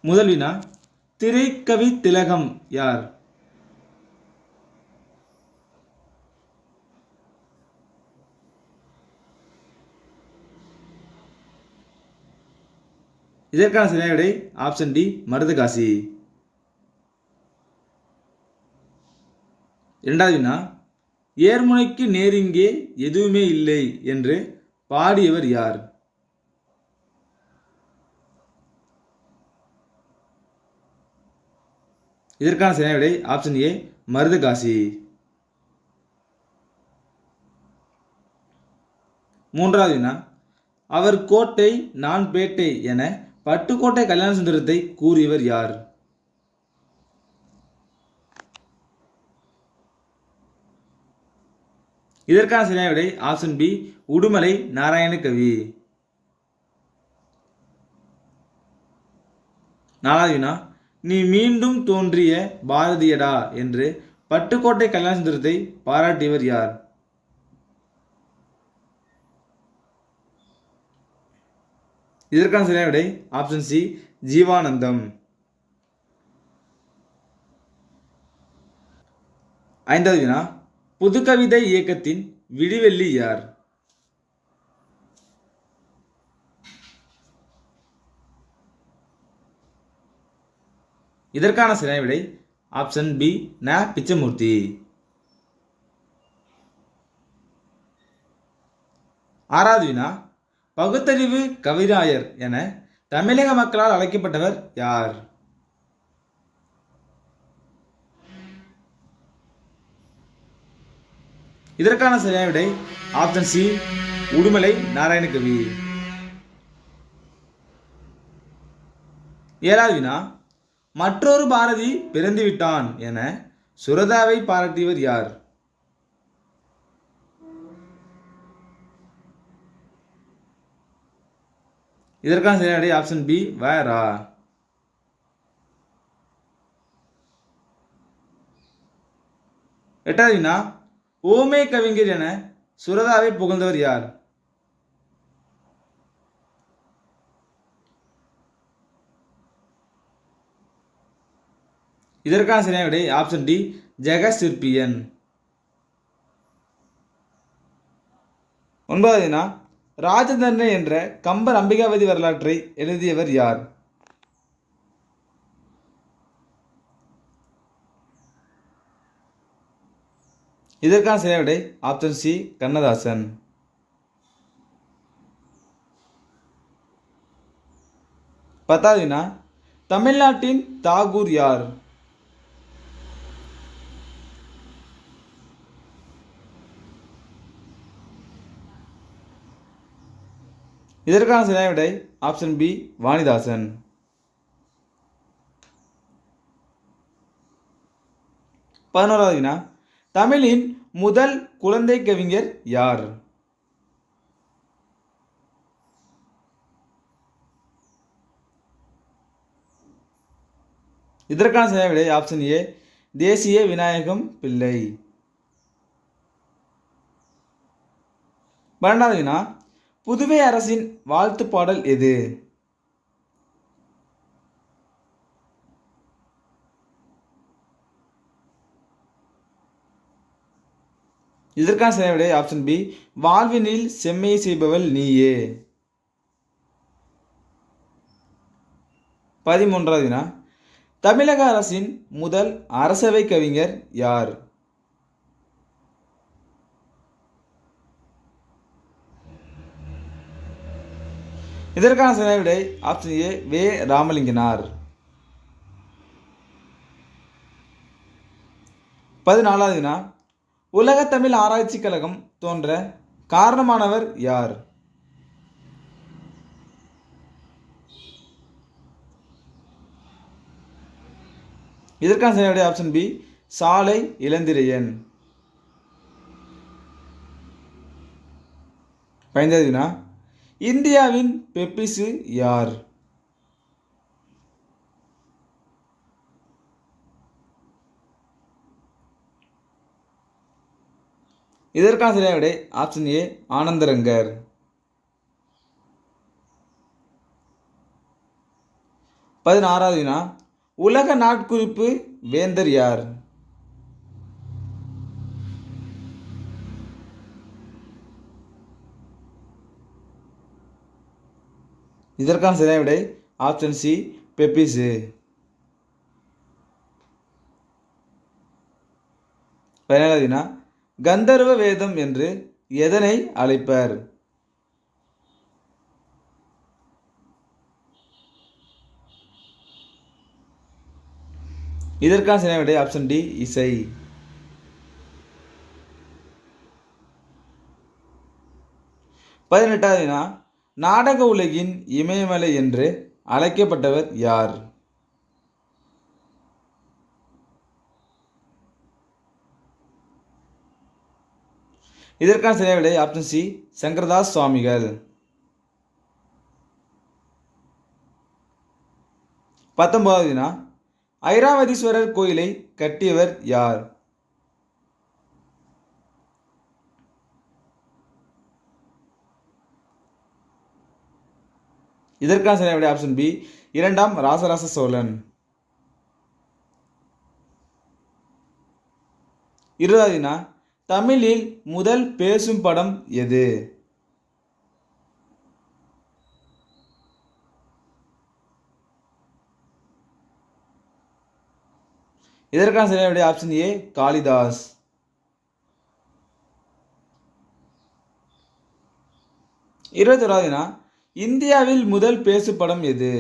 முதல் வினா, திரைக்கவி திலகம் யார்? இதற்கான சரியான விடை ஆப்ஷன் டி, மருதகாசி. இரண்டாவது வினா, ஏர்முனைக்கு நேரிங்கே எதுவுமே இல்லை என்று பாடியவர் யார்? இதற்கான சரியான விடை ஆப்ஷன் ஏ, மருதகாசி. மூன்றாவது வினா, அவர் கோட்டை நான் பேட்டை என பட்டுக்கோட்டை கல்யாண சுந்தரத்தை கூறியவர் யார்? இதற்கான சரியான விடை ஆப்ஷன் பி, உடுமலை நாராயணகவி. நாலாவது வினா, நீ மீண்டும் தோன்றிய பாரதியடா என்று பட்டுக்கோட்டை கல்யாண சுந்தரத்தை பாராட்டியவர் யார்? இதற்கான சரியான விடை ஆப்ஷன் சி, ஜீவானந்தம். ஐந்தாவது வினா, புதுக்கவிதை இயக்கத்தின் விடிவெள்ளி யார்? இதற்கான சரியான விடை ஆப்ஷன் பி, ந. பிச்சமூர்த்தி. ஆறாவது வினா, பகுத்தறிவு கவிராயர் என தமிழக மக்களால் அழைக்கப்பட்டவர் யார்? இதற்கான சரியான விடை ஆப்ஷன் சி, உடுமலை நாராயணகவி. ஏழாவது வினா, மற்றொரு பாரதி பிறந்துவிட்டான் என சுரதாவை பாராட்டியவர் யார்? இதற்கான சரியான விடை ஆப்ஷன் பி, வேரா. எட்டாவது வினா, ஓமே கவிஞர் என சுரதாவை புகழ்ந்தவர் யார்? இதற்கான சரியான விடை ஆப்ஷன் டி, ஜெகசிற்பியன். ஒன்பதாவது வினா, ராஜதண்டனை என்ற கம்பர் அம்பிகாவதி வரலாற்றை எழுதியவர் யார்? இதற்கான சரியான விடை ஆப்ஷன் சி, கண்ணதாசன். பத்தாவது வினா, தமிழ்நாட்டின் தாகூர் யார்? இதற்கான சரியான விடை ஆப்ஷன் பி, வாணிதாசன். பதினோராவது வினா, தமிழின் முதல் குழந்தை கவிஞர் யார்? இதற்கான சரியான விடை ஆப்ஷன் ஏ, தேசிய விநாயகம் பிள்ளை. பன்னெண்டாவது வினா, புதுவை அரசின் வாழ்த்து பாடல் எது? இதற்கான சரியான விடை ஆப்ஷன் பி, வாழ்வினில் செம்மை செய்பவள் நீயே. 13வது வினா, தமிழக அரசின் முதல் அரசவை கவிஞர் யார்? இதற்கான சரியான விடை ஆப்ஷன் ஏ, வே. ராமலிங்கனார். 14வது வினா, உலக தமிழ் ஆராய்ச்சி கழகம் தோன்ற காரணமானவர் யார்? இதற்கான சரியான விடை ஆப்ஷன் பி, சாலை இளந்திரையன். 15வது வினா, இந்தியாவின் பெப்பிசு யார்? இதற்கான சரியான விடை ஆப்ஷன் ஏ, ஆனந்தரங்கர். 16வது வினா உலக நாட்குறிப்பு வேந்தர் யார்? இதற்கான சரியான விடை ஆப்ஷன் சி பெப்பிசு. 17வது வினா கந்தர்வ வேதம் என்று எதனை அழைப்பர்? இதற்கான சரியான விடை ஆப்ஷன் டி இசை. 18வது வினா நாடக உலகின் இமயமலை என்று அழைக்கப்பட்டவர் யார்? இதற்கான சரியான விடை ஆப்ஷன் சி சங்கரதாஸ் சுவாமிகள். 19வது வினா ஐராவதீஸ்வரர் கோயிலை கட்டியவர் யார்? இதற்கான சரியான விடை ஆப்ஷன் பி 2ஆம் ராசராச சோழன். 20வது வினா தமிழில் முதல் பேசும் படம் எது? இதற்கான சரியான விடை ஆப்ஷன் ஏ காளிதாஸ். 21வது வினா இந்தியாவில் முதல் பேசு படம் எது?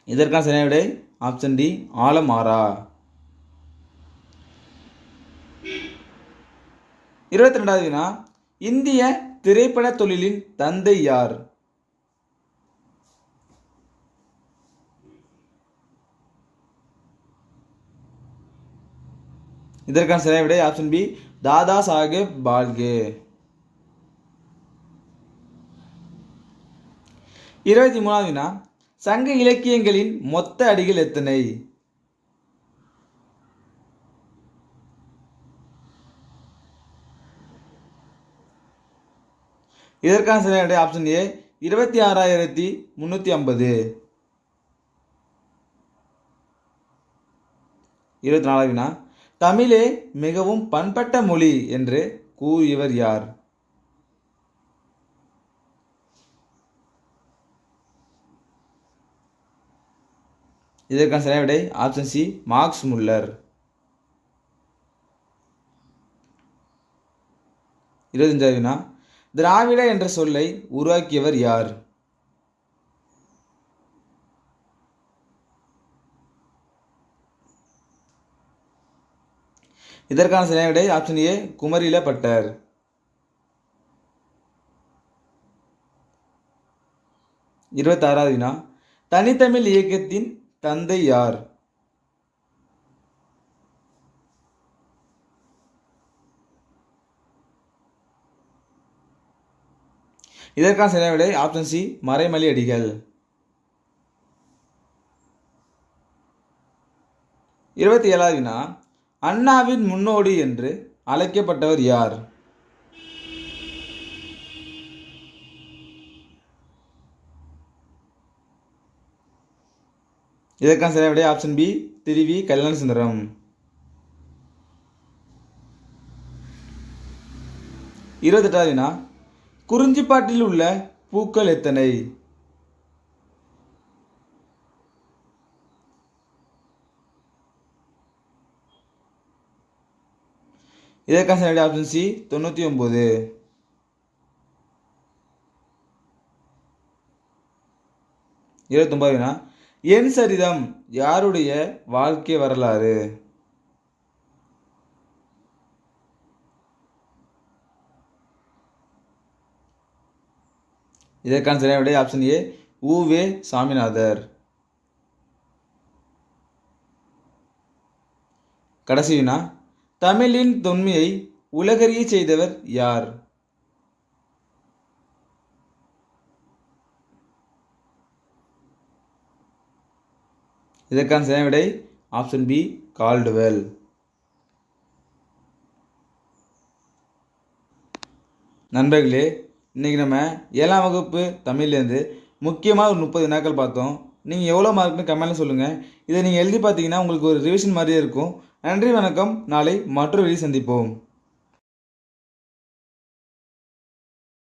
இதற்கான சரியான விடை ஆப்ஷன் டி ஆலமாரா. 22வது வினா இந்திய திரைப்பட தொழிலின் தந்தை யார்? இதற்கான சரியான விடை ஆப்ஷன் பி தாதா சாஹேப் பால்கே. 23வது வினா சங்க இலக்கியங்களின் மொத்த அடிகள் எத்தனை? இதற்கான சரியான விடை ஆப்ஷன் ஏ 26,350. 24வது வினா தமிழே மிகவும் பண்பட்ட மொழி என்று கூறியவர் யார்? இதற்கான சரியான விடை ஆப்ஷன் சி மார்க்ஸ் முல்லர். 25வது வினா திராவிட என்ற சொல்லை உருவாக்கியவர் யார்? இதற்கான சரியான விடை ஆப்ஷன் ஏ குமரில பட்டர். 26வது வினா தனித்தமிழ் இயக்கத்தின் தந்தை யார்? இதற்கான சரியான விடை ஆப்ஷன் சி மறைமலை அடிகள். 27வது வினா அண்ணாவின் முன்னோடி என்று அழைக்கப்பட்டவர் யார்? இதற்கான சரியான விடை ஆப்ஷன் பி திருவி கல்யாண சுந்தரம். 28வது வினா குறிஞ்சிப்பாட்டில் உள்ள பூக்கள் எத்தனை? இதற்கான சரியான ஆப்ஷன் சி 99. 29வது வினா என் சரிதம் யாருடைய வாழ்க்கை வரலாறு? இதற்கான சரியான விடை ஆப்ஷன் ஏ உவே சாமிநாதர். கடைசி வினா தமிழின் தொன்மையை உலகறிய செய்தவர் யார்? இதற்கான சரியான விடை ஆப்ஷன் பி கால்டுவெல். நண்பர்களே, இன்றைக்கி நம்ம 7ஆம் வகுப்பு தமிழ்லேருந்து முக்கியமாக ஒரு 30 வினாக்கள் பார்த்தோம். நீங்கள் எவ்வளோ மார்க்னு கமெண்ட்டில் சொல்லுங்கள். இதை நீங்கள் எழுதி பார்த்தீங்கன்னா உங்களுக்கு ஒரு ரிவிஷன் மாதிரியே இருக்கும். நன்றி, வணக்கம். நாளை மற்றொரு வீடியோவில் சந்திப்போம்.